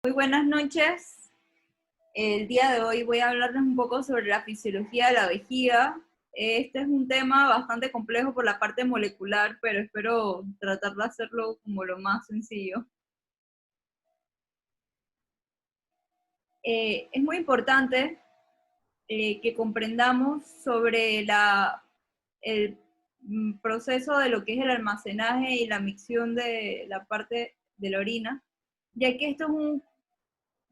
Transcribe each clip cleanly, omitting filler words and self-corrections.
Muy buenas noches. El día de hoy voy a hablarles un poco sobre la fisiología de la vejiga. Este es un tema bastante complejo por la parte molecular, pero espero tratar de hacerlo como lo más sencillo. Es muy importante que comprendamos sobre el proceso de lo que es el almacenaje y la micción de la parte de la orina, ya que esto es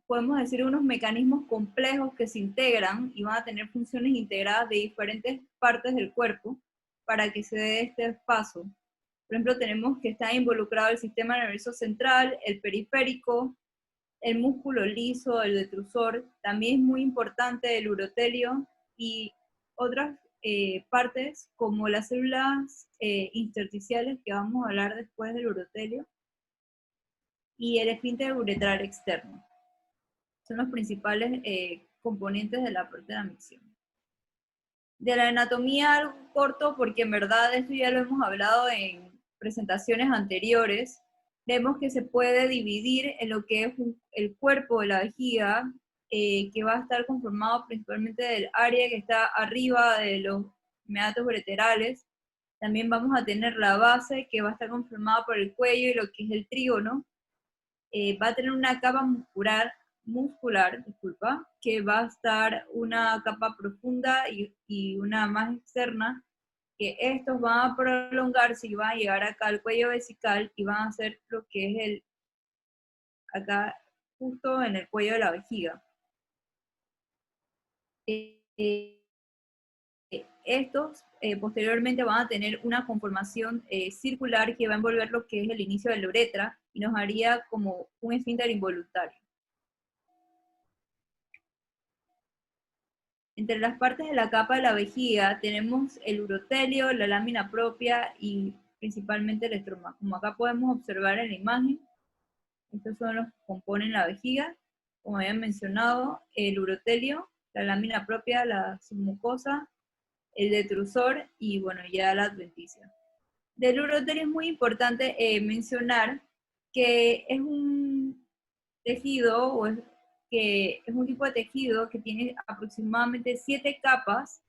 podemos decir, unos mecanismos complejos que se integran y van a tener funciones integradas de diferentes partes del cuerpo para que se dé este paso. Por ejemplo, tenemos que está involucrado el sistema nervioso central, el periférico, el músculo liso, el detrusor, también es muy importante el urotelio y otras partes como las células intersticiales que vamos a hablar después del urotelio y el esfínter uretral externo. Son los principales componentes de la parte de la micción. De la anatomía algo corto, porque en verdad esto ya lo hemos hablado en presentaciones anteriores, vemos que se puede dividir en lo que es el cuerpo de la vejiga, que va a estar conformado principalmente del área que está arriba de los meatos ureterales. También vamos a tener la base, que va a estar conformada por el cuello y lo que es el trígono. Va a tener una capa muscular, disculpa, que va a estar una capa profunda y una más externa, que estos van a prolongarse y van a llegar acá al cuello vesical y van a hacer lo que es acá justo en el cuello de la vejiga. Eh, Estos posteriormente van a tener una conformación circular que va a envolver lo que es el inicio de la uretra y nos haría como un esfínter involuntario. Entre las partes de la capa de la vejiga tenemos el urotelio, la lámina propia y principalmente el estroma. Como acá podemos observar en la imagen, estos son los que componen la vejiga. Como habían mencionado, el urotelio, la lámina propia, la submucosa, el detrusor y bueno, ya la adventicia. Del urotelio es muy importante mencionar que es un tejido que es un tipo de tejido que tiene aproximadamente 7 capas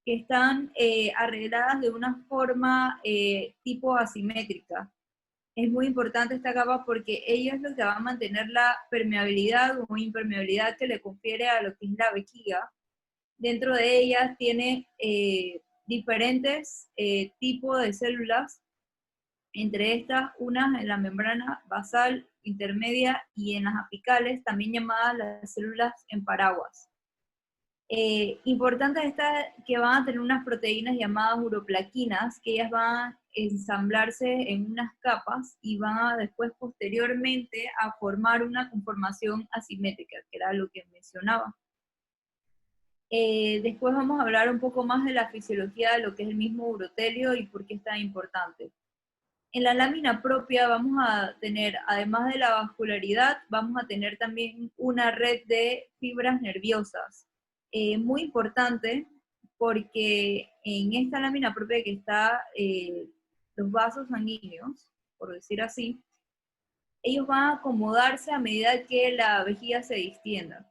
que están arregladas de una forma tipo asimétrica. Es muy importante esta capa porque ella es lo que va a mantener la permeabilidad o impermeabilidad que le confiere a lo que es la vejiga. Dentro de ellas tiene diferentes tipos de células, entre estas unas en la membrana basal, intermedia y en las apicales, también llamadas las células en paraguas. Importante está que van a tener unas proteínas llamadas uroplaquinas, que ellas van a ensamblarse en unas capas y van a después posteriormente a formar una conformación asimétrica, que era lo que mencionaba. Después vamos a hablar un poco más de la fisiología de lo que es el mismo urotelio y por qué es tan importante. En la lámina propia vamos a tener, además de la vascularidad, vamos a tener también una red de fibras nerviosas. Muy importante porque en esta lámina propia que está los vasos sanguíneos, por decir así, ellos van a acomodarse a medida que la vejiga se distienda.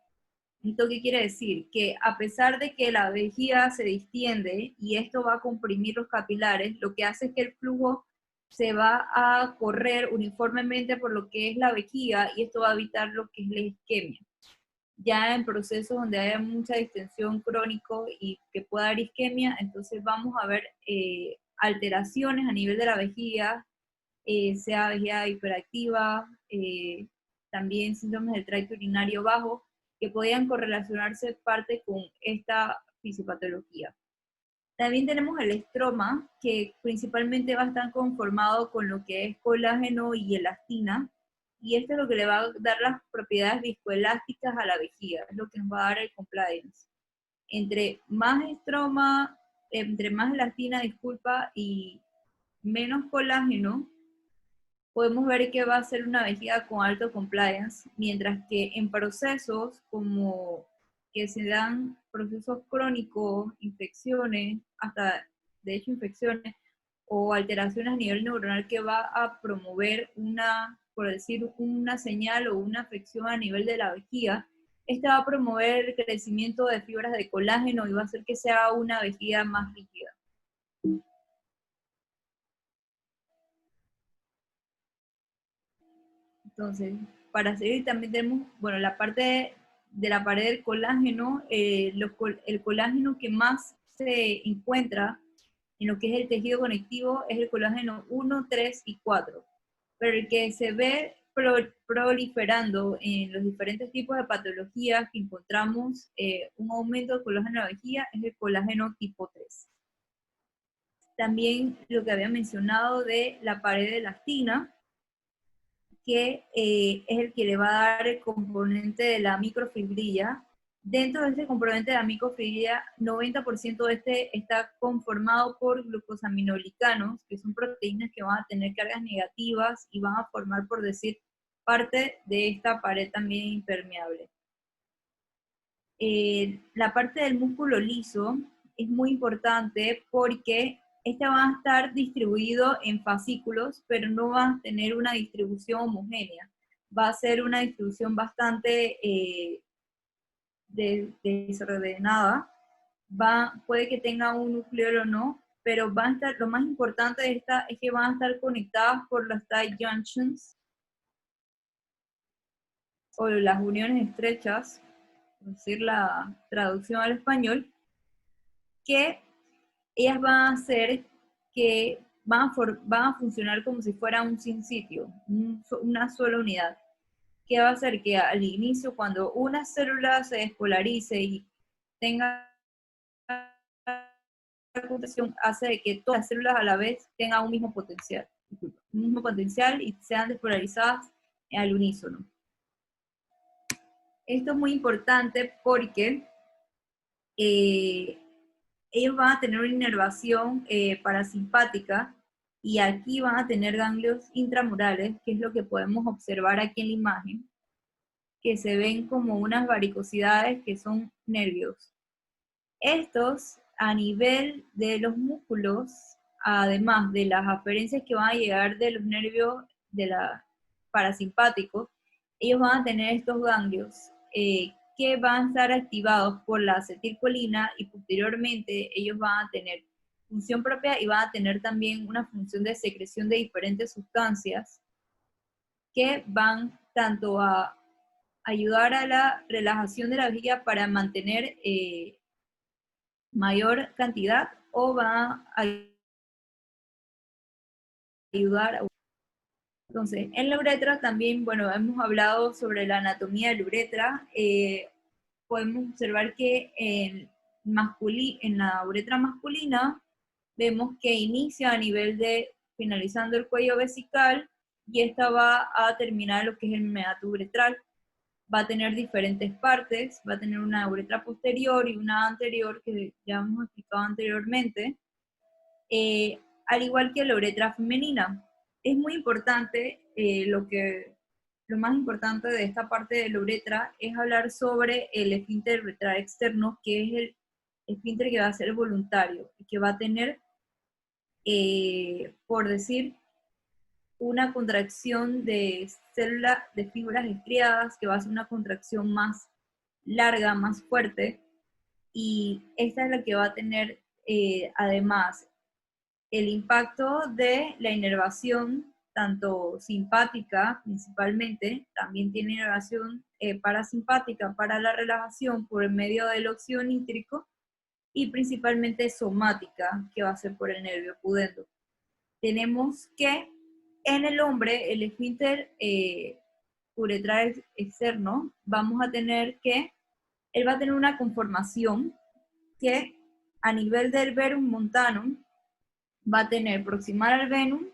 ¿Esto qué quiere decir? Que a pesar de que la vejiga se distiende y esto va a comprimir los capilares, lo que hace es que el flujo se va a correr uniformemente por lo que es la vejiga y esto va a evitar lo que es la isquemia. Ya en procesos donde haya mucha distensión crónico y que pueda dar isquemia, entonces vamos a ver alteraciones a nivel de la vejiga, sea vejiga hiperactiva, también síntomas del tracto urinario bajo, que podían correlacionarse parte con esta fisiopatología. También tenemos el estroma, que principalmente va a estar conformado con lo que es colágeno y elastina, y esto es lo que le va a dar las propiedades viscoelásticas a la vejiga, es lo que nos va a dar el compliance. Entre más estroma, entre más elastina, disculpa, y menos colágeno, podemos ver que va a ser una vejiga con alto compliance, mientras que en procesos como que se dan procesos crónicos, infecciones, hasta de hecho infecciones o alteraciones a nivel neuronal que va a promover una por decir, una señal o una afección a nivel de la vejiga, esta va a promover el crecimiento de fibras de colágeno y va a hacer que sea una vejiga más rígida. Entonces, para seguir también tenemos, bueno, la parte de la pared del colágeno, el colágeno que más se encuentra en lo que es el tejido conectivo es el colágeno 1, 3 y 4. Pero el que se ve proliferando en los diferentes tipos de patologías que encontramos un aumento del colágeno de la vejiga es el colágeno tipo 3. También lo que había mencionado de la pared de elastina, que es el que le va a dar el componente de la microfibrilla. Dentro de este componente de la microfibrilla, 90% de este está conformado por glucosaminoglicanos, que son proteínas que van a tener cargas negativas y van a formar, por decir, parte de esta pared también impermeable. La parte del músculo liso es muy importante porque este va a estar distribuido en fascículos, pero no va a tener una distribución homogénea. Va a ser una distribución bastante desordenada. Puede que tenga un núcleo o no, pero va a estar, lo más importante de esta es que van a estar conectadas por las tight junctions, o las uniones estrechas, por decir la traducción al español, que ellas van a hacer que van a funcionar como si fuera un sin sitio, una sola unidad, que va a hacer que al inicio, cuando una célula se despolarice y tenga contaminación, hace de que todas las células a la vez tengan un mismo potencial y sean despolarizadas al unísono. Esto es muy importante porque ellos van a tener una inervación parasimpática y aquí van a tener ganglios intramurales, que es lo que podemos observar aquí en la imagen, que se ven como unas varicosidades que son nervios. Estos, a nivel de los músculos, además de las aferencias que van a llegar de los nervios de la parasimpáticos, ellos van a tener estos ganglios que van a estar activados por la acetilcolina y posteriormente ellos van a tener función propia y van a tener también una función de secreción de diferentes sustancias que van tanto a ayudar a la relajación de la vejiga para mantener mayor cantidad o va a ayudar a... Entonces, en la uretra también, bueno, hemos hablado sobre la anatomía de la uretra. Podemos observar que en la uretra masculina vemos que inicia a nivel de finalizando el cuello vesical y esta va a terminar lo que es el meato uretral. Va a tener diferentes partes, va a tener una uretra posterior y una anterior que ya hemos explicado anteriormente, al igual que la uretra femenina. Es muy importante, lo más importante de esta parte de la uretra es hablar sobre el esfínter uretral externo, que es el esfínter que va a ser voluntario, y que va a tener, por decir, una contracción de células de fibras estriadas, que va a ser una contracción más larga, más fuerte, y esta es la que va a tener además el impacto de la inervación, tanto simpática principalmente, también tiene inervación parasimpática para la relajación por el medio del óxido nítrico, y principalmente somática, que va a ser por el nervio pudendo. Tenemos que en el hombre, el esfínter uretral externo, vamos a tener que, él va a tener una conformación que a nivel del verum montanum va a tener proximal al venum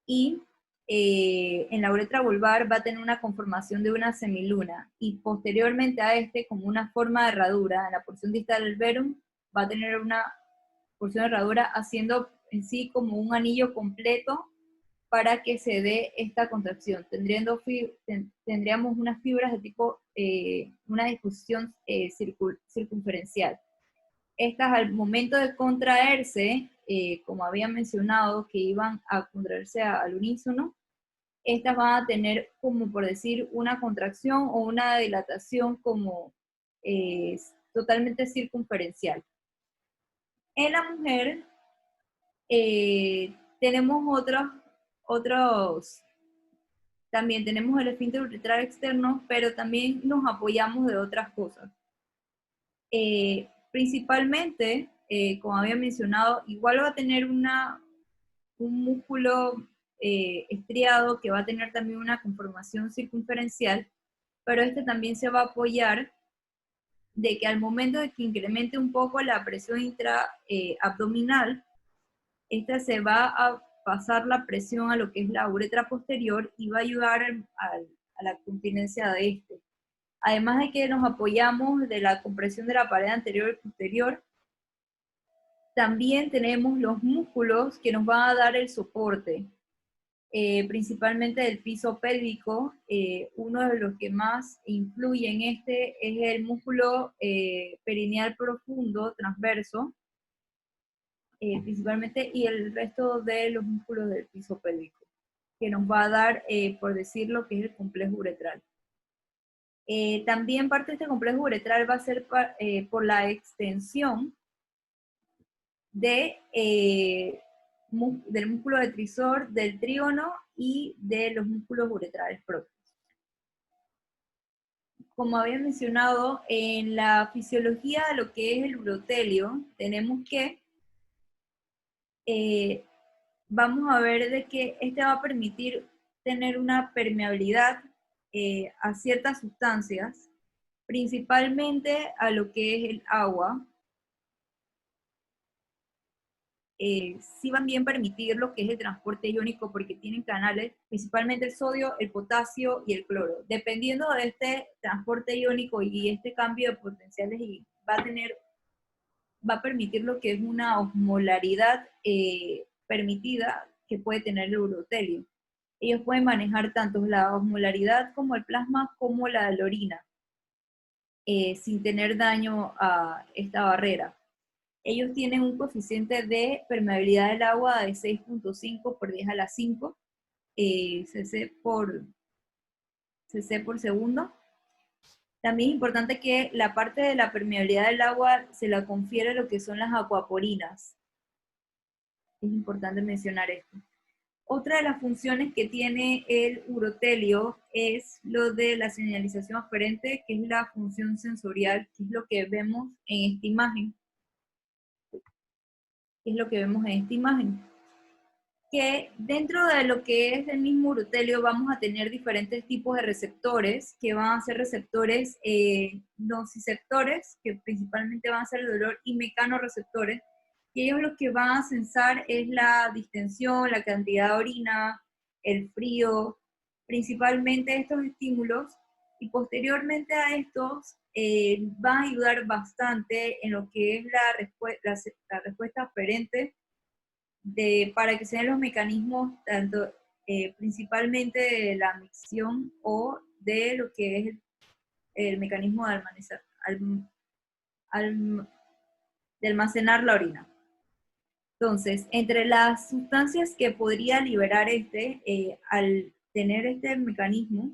y en la uretra vulvar va a tener una conformación de una semiluna y posteriormente a este como una forma de herradura. En la porción distal del verum va a tener una porción de herradura haciendo en sí como un anillo completo para que se dé esta contracción. Tendríamos unas fibras de tipo, una disposición circunferencial. Estas al momento de contraerse, como había mencionado, que iban a contraerse al unísono, estas van a tener, como por decir, una contracción o una dilatación como totalmente circunferencial. En la mujer tenemos también tenemos el esfínter uretral externo, pero también nos apoyamos de otras cosas. Principalmente, como había mencionado, igual va a tener un músculo estriado que va a tener también una conformación circunferencial, pero este también se va a apoyar de que al momento de que incremente un poco la presión intraabdominal, esta se va a pasar la presión a lo que es la uretra posterior y va a ayudar a la continencia de este. Además de que nos apoyamos de la compresión de la pared anterior y posterior, también tenemos los músculos que nos van a dar el soporte, principalmente del piso pélvico. Uno de los que más influye en este es el músculo perineal profundo, transverso, principalmente, y el resto de los músculos del piso pélvico, que nos va a dar, por decirlo, que es el complejo uretral. También parte de este complejo uretral va a ser por la extensión del músculo detrisor, del trígono y de los músculos uretrales propios. Como había mencionado, en la fisiología de lo que es el urotelio, tenemos que, vamos a ver de que este va a permitir tener una permeabilidad a ciertas sustancias, principalmente a lo que es el agua. Sí van bien permitir lo que es el transporte iónico porque tienen canales, principalmente el sodio, el potasio y el cloro. Dependiendo de este transporte iónico y este cambio de potenciales, va a permitir lo que es una osmolaridad permitida que puede tener el urotelio. Ellos pueden manejar tanto la osmolaridad como el plasma como la de la orina, sin tener daño a esta barrera. Ellos tienen un coeficiente de permeabilidad del agua de 6.5 por 10 a la 5 cc por segundo. También es importante que la parte de la permeabilidad del agua se la confiere lo que son las acuaporinas. Es importante mencionar esto. Otra de las funciones que tiene el urotelio es lo de la señalización aferente, que es la función sensorial, que es lo que vemos en esta imagen. Que dentro de lo que es el mismo urotelio vamos a tener diferentes tipos de receptores, que van a ser receptores nociceptores, que principalmente van a ser el dolor, y mecanorreceptores, que ellos lo que van a sensar es la distensión, la cantidad de orina, el frío, principalmente estos estímulos, y posteriormente a estos van a ayudar bastante en lo que es la respuesta aferente para que sean los mecanismos tanto principalmente de la micción o de lo que es el mecanismo de almacenar la orina. Entonces, entre las sustancias que podría liberar al tener este mecanismo,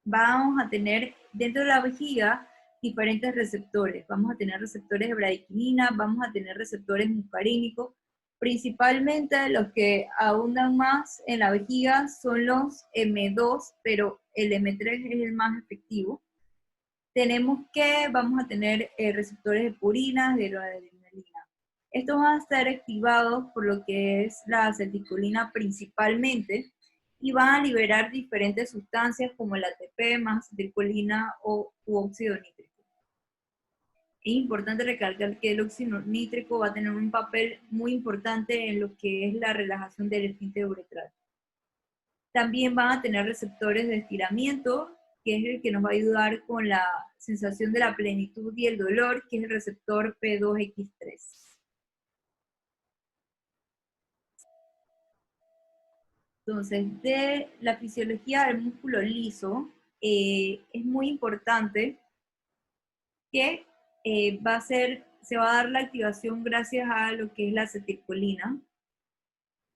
vamos a tener dentro de la vejiga diferentes receptores. Vamos a tener receptores de bradykinin, vamos a tener receptores muscarínicos. Principalmente los que abundan más en la vejiga son los M2, pero el M3 es el más efectivo. Vamos a tener receptores de purina, de adrenalina. Estos van a estar activados por lo que es la acetilcolina principalmente, y van a liberar diferentes sustancias como el ATP, más acetilcolina u óxido nítrico. Es importante recalcar que el óxido nítrico va a tener un papel muy importante en lo que es la relajación del esfínter uretral. También van a tener receptores de estiramiento, que es el que nos va a ayudar con la sensación de la plenitud y el dolor, que es el receptor P2X3. Entonces, de la fisiología del músculo liso, es muy importante que se va a dar la activación gracias a lo que es la acetilcolina.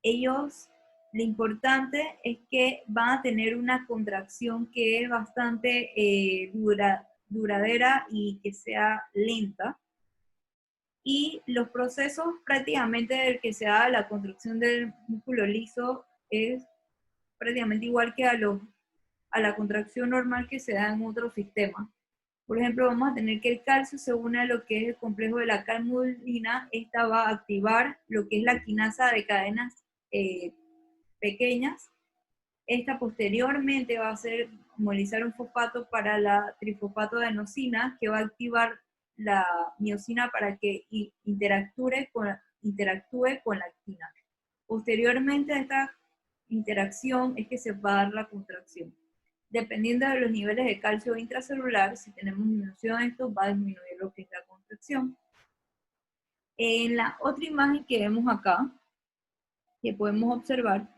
Ellos lo importante es que van a tener una contracción que es bastante duradera y que sea lenta. Y los procesos prácticamente del que se da la contracción del músculo liso es prácticamente igual que a la contracción normal que se da en otros sistemas. Por ejemplo, vamos a tener que el calcio se une a lo que es el complejo de la calmodulina. Esta va a activar lo que es la quinasa de cadenas pequeñas. Esta posteriormente va a hacer movilizar un fosfato para la trifosfato de adenosina, que va a activar la miosina para que interactúe con la actina. Posteriormente a esta interacción es que se va a dar la contracción. Dependiendo de los niveles de calcio intracelular, si tenemos disminución de esto, va a disminuir lo que es la contracción. En la otra imagen que vemos acá, que podemos observar,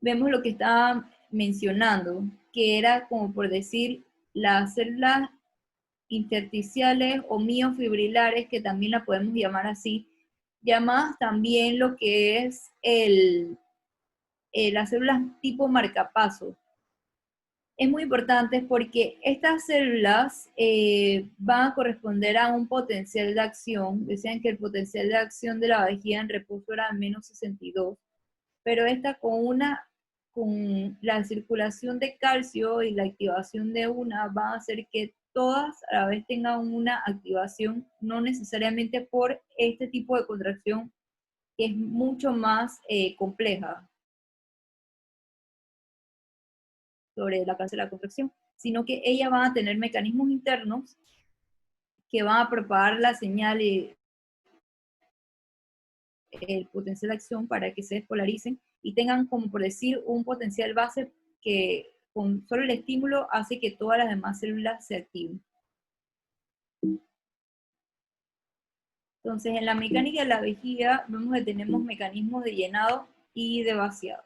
vemos lo que estaba mencionando, que era como por decir las células intersticiales o miofibrilares, que también la podemos llamar así, llamadas también lo que es las células tipo marcapasos. Es muy importante porque estas células van a corresponder a un potencial de acción. Decían que el potencial de acción de la vejiga en reposo era menos 62, pero esta con la circulación de calcio y la activación de una va a hacer que todas a la vez tengan una activación, no necesariamente por este tipo de contracción que es mucho más compleja sobre la causa de la contracción, sino que ellas van a tener mecanismos internos que van a propagar la señal y el potencial de acción para que se despolaricen y tengan, como por decir, un potencial base que con solo el estímulo hace que todas las demás células se activen. Entonces, en la mecánica de la vejiga vemos que tenemos mecanismos de llenado y de vaciado.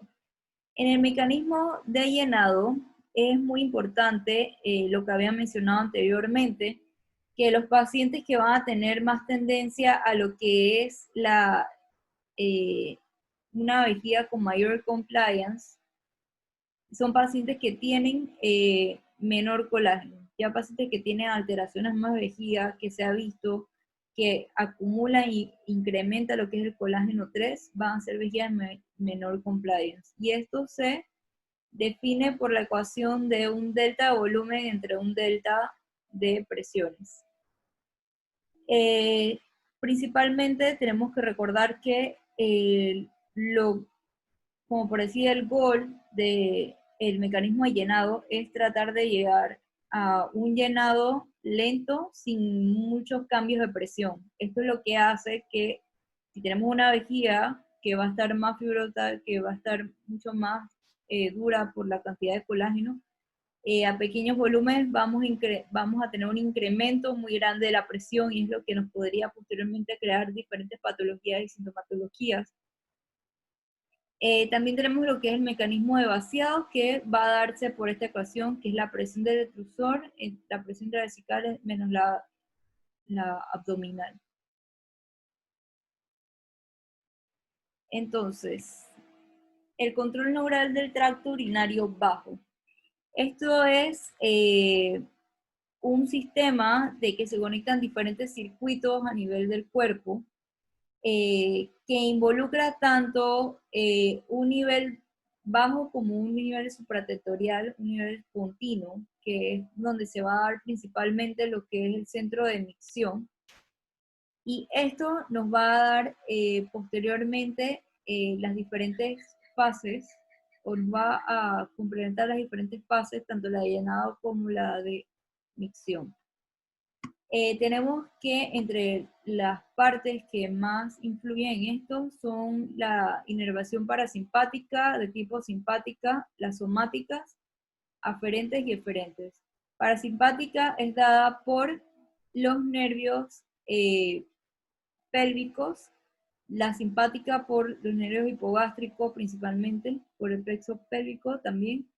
En el mecanismo de llenado es muy importante lo que había mencionado anteriormente, que los pacientes que van a tener más tendencia a lo que es una vejiga con mayor compliance, son pacientes que tienen menor colágeno. Ya pacientes que tienen alteraciones más vejiga, que se ha visto que acumula y incrementa lo que es el colágeno 3, van a ser vejigas menor compliance. Y esto se define por la ecuación de un delta de volumen entre un delta de presiones. Principalmente tenemos que recordar que como por decir, el gol del mecanismo de llenado es tratar de llegar a un llenado lento sin muchos cambios de presión. Esto es lo que hace que si tenemos una vejiga que va a estar más fibrosa, que va a estar mucho más dura por la cantidad de colágeno, a pequeños volúmenes vamos a tener un incremento muy grande de la presión y es lo que nos podría posteriormente crear diferentes patologías y sintomatologías. También tenemos lo que es el mecanismo de vaciado, que va a darse por esta ecuación, que es la presión del detrusor, la presión intraversical menos la abdominal. Entonces, el control neural del tracto urinario bajo. Esto es un sistema de que se conectan diferentes circuitos a nivel del cuerpo, que involucra tanto un nivel bajo como un nivel supratentorial, un nivel continuo, que es donde se va a dar principalmente lo que es el centro de emisión. Y esto nos va a dar posteriormente las diferentes fases, o nos va a complementar las diferentes fases, tanto la de llenado como la de micción. Tenemos que entre las partes que más influyen en esto son la inervación parasimpática, de tipo simpática, las somáticas, aferentes y eferentes. Parasimpática es dada por los nervios pélvicos, la simpática por los nervios hipogástricos principalmente, por el plexo pélvico también,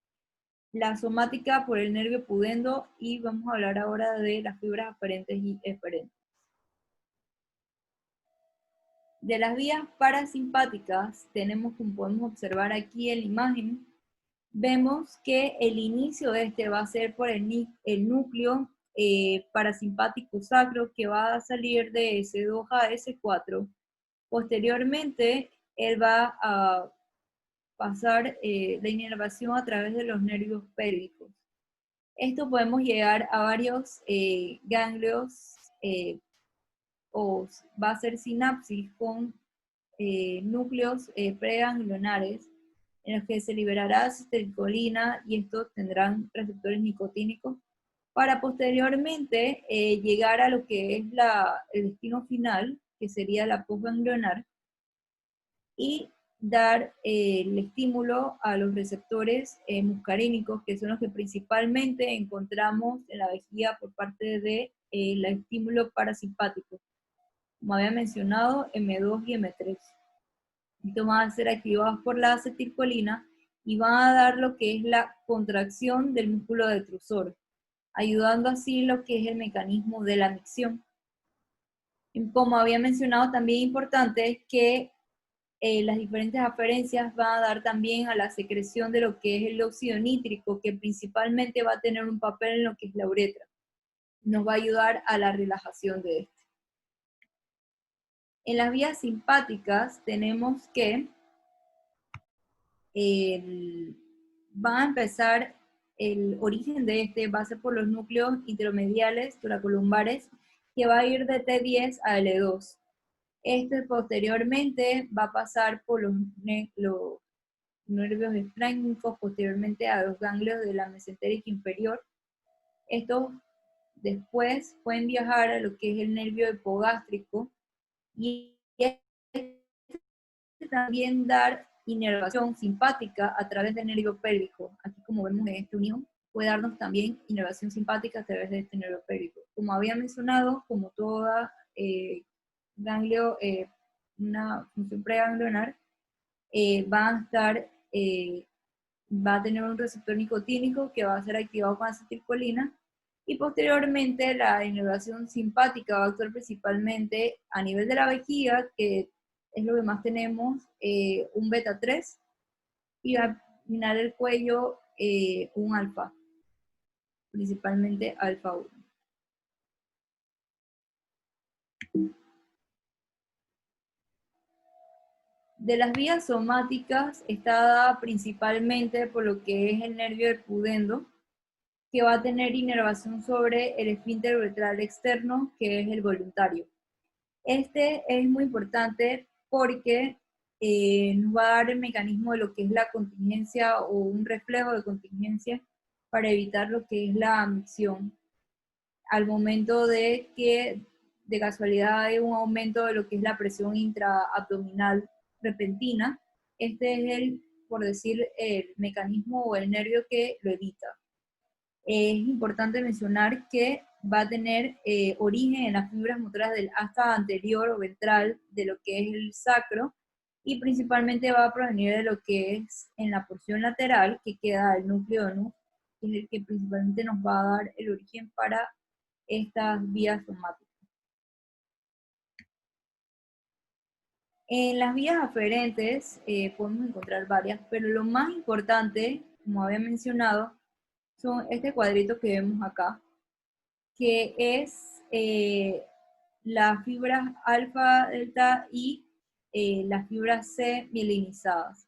la somática por el nervio pudendo, y vamos a hablar ahora de las fibras aferentes y eferentes. De las vías parasimpáticas, tenemos, como podemos observar aquí en la imagen, vemos que el inicio de este va a ser por el núcleo parasimpático sacro, que va a salir de S2 a S4. Posteriormente, él va a pasar la inervación a través de los nervios pélvicos. Esto podemos llegar a varios ganglios o va a ser sinapsis con núcleos preganglionares en los que se liberará acetilcolina y estos tendrán receptores nicotínicos para posteriormente llegar a lo que es el destino final, que sería la postganglionar, y dar el estímulo a los receptores muscarínicos, que son los que principalmente encontramos en la vejiga por parte de el estímulo parasimpático, como había mencionado, M2 y M3. Estos van a ser activados por la acetilcolina y van a dar lo que es la contracción del músculo detrusor, ayudando así lo que es el mecanismo de la micción. Como había mencionado, también importante es que las diferentes aferencias van a dar también a la secreción de lo que es el óxido nítrico, que principalmente va a tener un papel en lo que es la uretra. Nos va a ayudar a la relajación de este. En las vías simpáticas tenemos que va a empezar el origen de este, va a ser por los núcleos intermediales toracolumbares, que va a ir de T10 a L2. Este posteriormente va a pasar por los nervios espláncnicos, posteriormente a los ganglios de la mesentérica inferior. Estos después pueden viajar a lo que es el nervio hipogástrico y también dar inervación simpática a través del nervio pélvico. Aquí, como vemos en esta unión, puede darnos también inervación simpática a través de este nervio pélvico. Como había mencionado, como toda ganglio, una función preganglionar, va a tener un receptor nicotínico que va a ser activado con acetilcolina, y posteriormente la inervación simpática va a actuar principalmente a nivel de la vejiga, que es lo que más tenemos, un beta 3, y al final del cuello un alfa, principalmente alfa 1. De las vías somáticas está dada principalmente por lo que es el nervio del pudendo, que va a tener inervación sobre el esfínter uretral externo, que es el voluntario. Este es muy importante porque nos va a dar el mecanismo de lo que es la contingencia o un reflejo de contingencia para evitar lo que es la micción. Al momento de que de casualidad hay un aumento de lo que es la presión intraabdominal repentina, este es el, por decir, el mecanismo o el nervio que lo evita. Es importante mencionar que va a tener origen en las fibras motoras del asta anterior o ventral de lo que es el sacro, y principalmente va a provenir de lo que es en la porción lateral, que queda el núcleo donus, que es el que principalmente nos va a dar el origen para estas vías somáticas. En las vías aferentes podemos encontrar varias, pero lo más importante, como había mencionado, son este cuadrito que vemos acá, que es las fibras alfa, delta y las fibras C mielinizadas.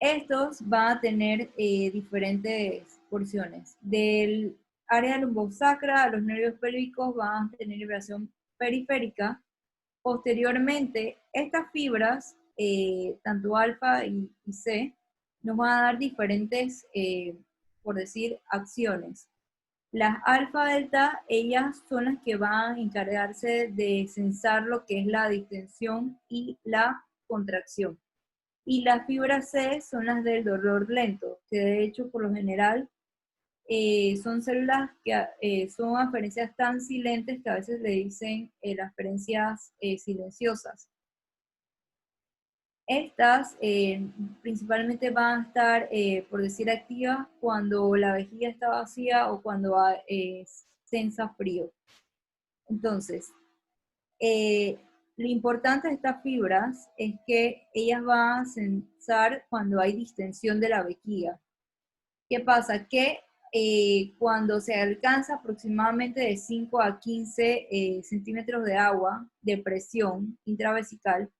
Estos van a tener diferentes porciones. Del área lumbosacra a los nervios pélvicos van a tener vibración periférica. Posteriormente, estas fibras, tanto alfa y C, nos van a dar diferentes, por decir, acciones. Las alfa-delta, ellas son las que van a encargarse de sensar lo que es la distensión y la contracción. Y las fibras C son las del dolor lento, que de hecho por lo general son células que son aferencias tan silentes que a veces le dicen las aferencias silenciosas. Estas principalmente van a estar, por decir, activas cuando la vejiga está vacía o cuando sensa frío. Entonces, Lo importante de estas fibras es que ellas van a censar cuando hay distensión de la vejiga. ¿Qué pasa? Que cuando se alcanza aproximadamente de 5 a 15 centímetros de agua de presión intravesical,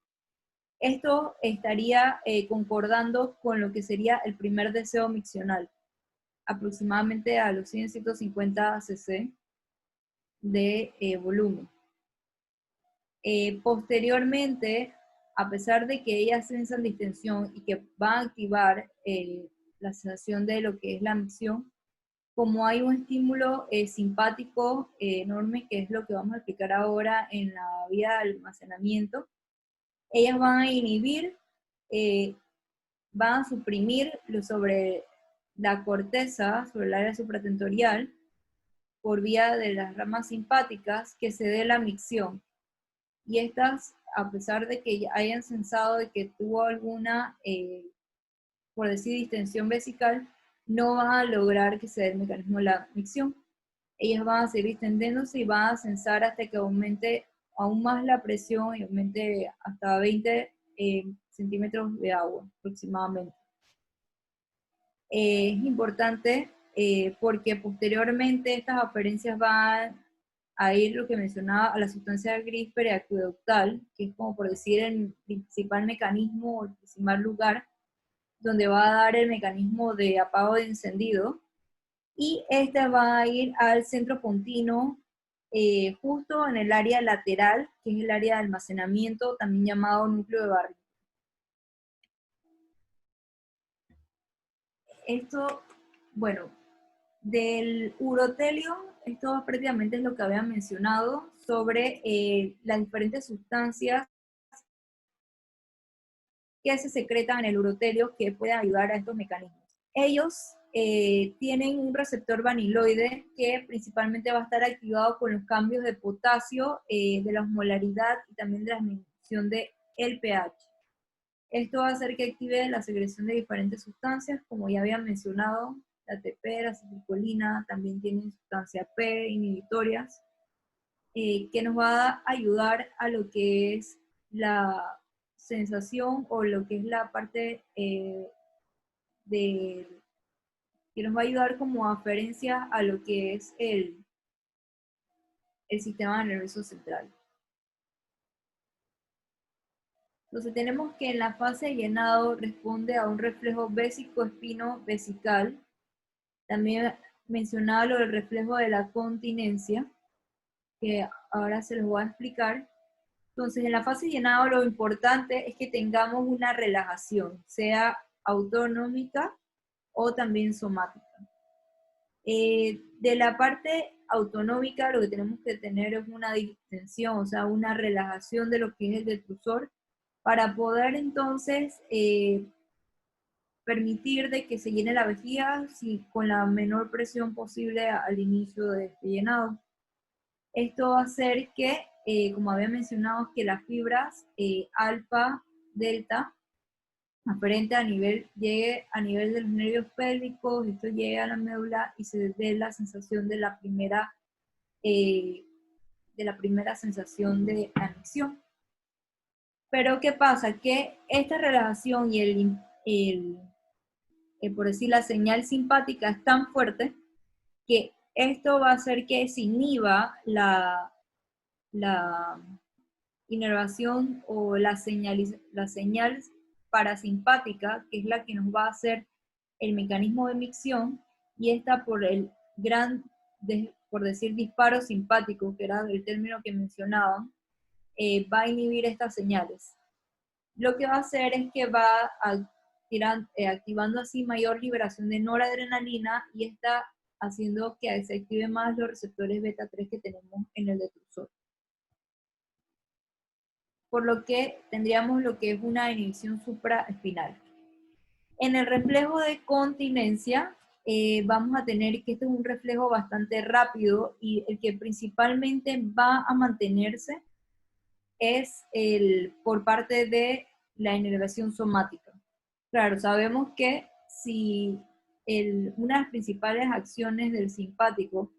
esto estaría concordando con lo que sería el primer deseo miccional, aproximadamente a los 100-150 cc de volumen. Posteriormente, a pesar de que ellas sensan distensión y que van a activar la sensación de lo que es la micción, como hay un estímulo simpático enorme, que es lo que vamos a explicar ahora en la vía de almacenamiento, ellas van a inhibir, van a suprimir sobre la corteza, sobre el área supratentorial, por vía de las ramas simpáticas, que se dé la micción. Y estas, a pesar de que hayan sensado de que tuvo alguna, por decir, distensión vesical, no van a lograr que se dé el mecanismo de la micción. Ellas van a seguir distendiéndose y van a sensar hasta que aumente aún más la presión y aumente hasta 20 centímetros de agua aproximadamente. Es importante porque posteriormente estas aferencias van a ir, lo que mencionaba, a la sustancia gris periacueductal, que es como por decir el principal mecanismo o el principal lugar donde va a dar el mecanismo de apago de encendido, y esta va a ir al centro pontino, justo en el área lateral, que es el área de almacenamiento, también llamado núcleo de Barry. Esto, bueno, del urotelio, esto prácticamente es lo que había mencionado sobre las diferentes sustancias que se secretan en el urotelio que pueden ayudar a estos mecanismos. Ellos tienen un receptor vaniloide que principalmente va a estar activado con los cambios de potasio, de la osmolaridad y también de la disminución del pH. Esto va a hacer que active la secreción de diferentes sustancias, como ya había mencionado, la ATP, la acetilcolina, también tienen sustancia P, inhibitorias, que nos va a ayudar a lo que es la sensación o lo que es la parte que nos va a ayudar como aferencia a lo que es el sistema nervioso central. Entonces tenemos que en la fase de llenado responde a un reflejo vésico-espino-vesical. También mencionaba lo del reflejo de la continencia, que ahora se los voy a explicar. Entonces, en la fase de llenado lo importante es que tengamos una relajación, sea autonómica o también somática. De la parte autonómica lo que tenemos que tener es una distensión, o sea, una relajación de lo que es el detrusor, para poder entonces permitir de que se llene la vejiga con la menor presión posible al inicio de este llenado. Esto va a hacer que, como había mencionado, que las fibras alfa, delta, aferente llegue a nivel de los nervios pélvicos, esto llegue a la médula y se dé la sensación de la primera sensación de admisión. Pero ¿qué pasa? Que esta relajación y por decir, la señal simpática es tan fuerte que esto va a hacer que se inhiba la inervación o la señal parasimpática, que es la que nos va a hacer el mecanismo de micción, y esta por el por decir, disparo simpático, que era el término que mencionaban, va a inhibir estas señales. Lo que va a hacer es que va activando así mayor liberación de noradrenalina, y está haciendo que se activen más los receptores beta 3 que tenemos en el detrusor. Por lo que tendríamos lo que es una inhibición supraespinal. En el reflejo de continencia, vamos a tener que este es un reflejo bastante rápido, y el que principalmente va a mantenerse es por parte de la inervación somática. Claro, sabemos que si una de las principales acciones del simpático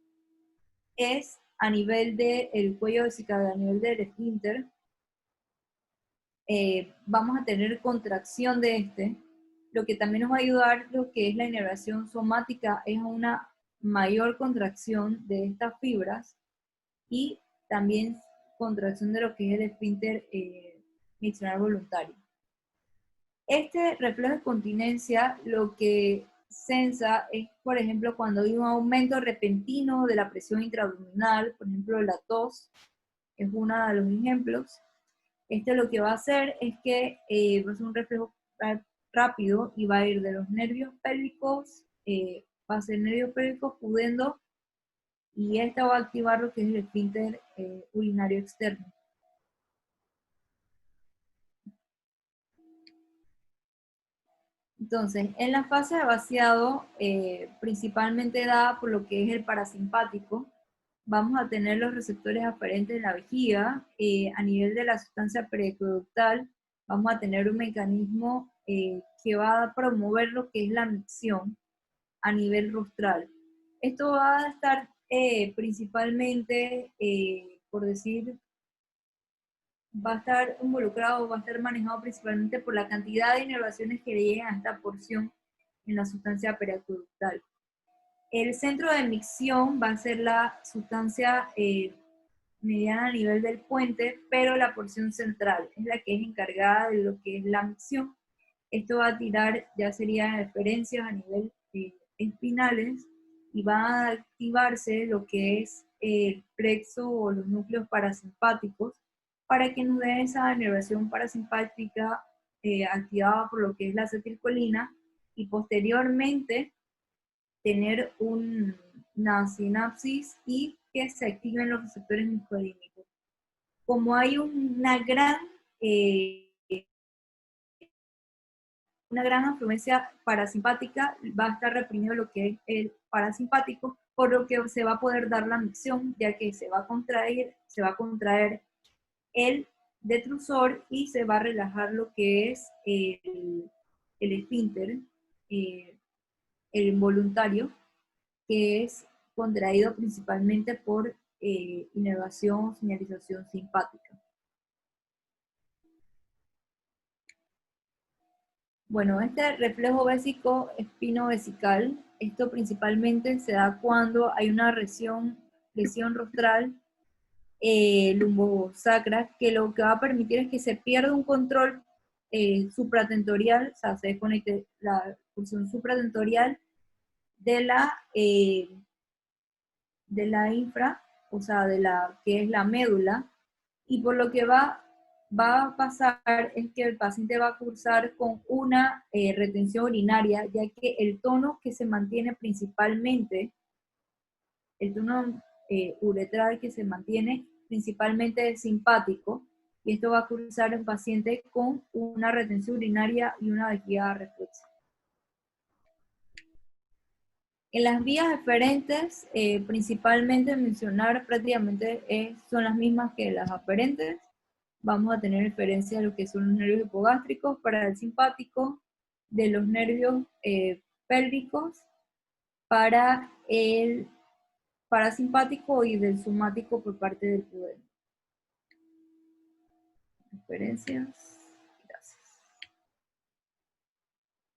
es a nivel del cuello vesical, a nivel del esfínter, vamos a tener contracción de este, lo que también nos va a ayudar lo que es la inervación somática, es una mayor contracción de estas fibras y también contracción de lo que es el esfínter miccional voluntario. Este reflejo de continencia lo que sensa es, por ejemplo, cuando hay un aumento repentino de la presión intraabdominal, por ejemplo, la tos es uno de los ejemplos. Este lo que va a hacer es que va a ser un reflejo rápido y va a ir de los nervios pélvicos, va a ser nervios pélvicos pudendo, y esta va a activar lo que es el esfínter urinario externo. Entonces, en la fase de vaciado, principalmente dada por lo que es el parasimpático, vamos a tener los receptores aferentes en la vejiga. A nivel de la sustancia periaqueductal, vamos a tener un mecanismo que va a promover lo que es la micción a nivel rostral. Esto va a estar principalmente, por decir, va a estar involucrado, va a estar manejado principalmente por la cantidad de inervaciones que le llegan a esta porción en la sustancia periaqueductal. El centro de micción va a ser la sustancia mediana a nivel del puente, pero la porción central es la que es encargada de lo que es la micción. Esto va a tirar, ya serían referencias a nivel espinales, y va a activarse lo que es el plexo o los núcleos parasimpáticos para que nos dé esa inervación parasimpática activada por lo que es la acetilcolina, y posteriormente tener una sinapsis y que se activen los receptores muscolínicos. Como hay una gran afluencia parasimpática, va a estar reprimido lo que es el parasimpático, por lo que se va a poder dar la micción, ya que se va a contraer el detrusor y se va a relajar lo que es el esfínter, el involuntario, que es contraído principalmente por inervación o señalización simpática. Bueno, este reflejo vésico espino-vesical, esto principalmente se da cuando hay una lesión rostral lumbosacra, que lo que va a permitir es que se pierda un control supratentorial, o sea, se desconecte la porción supratentorial de la infra, o sea, de la que es la médula, y por lo que va a pasar es que el paciente va a cursar con una retención urinaria, ya que el tono que se mantiene principalmente, el tono uretral que se mantiene principalmente es simpático, y esto va a cursar en paciente con una retención urinaria y una vejiga reflexa. En las vías aferentes, principalmente mencionar prácticamente son las mismas que las aferentes. Vamos a tener referencia a lo que son los nervios hipogástricos, para el simpático, de los nervios pélvicos, para el parasimpático y del somático por parte del pudendo. Referencias.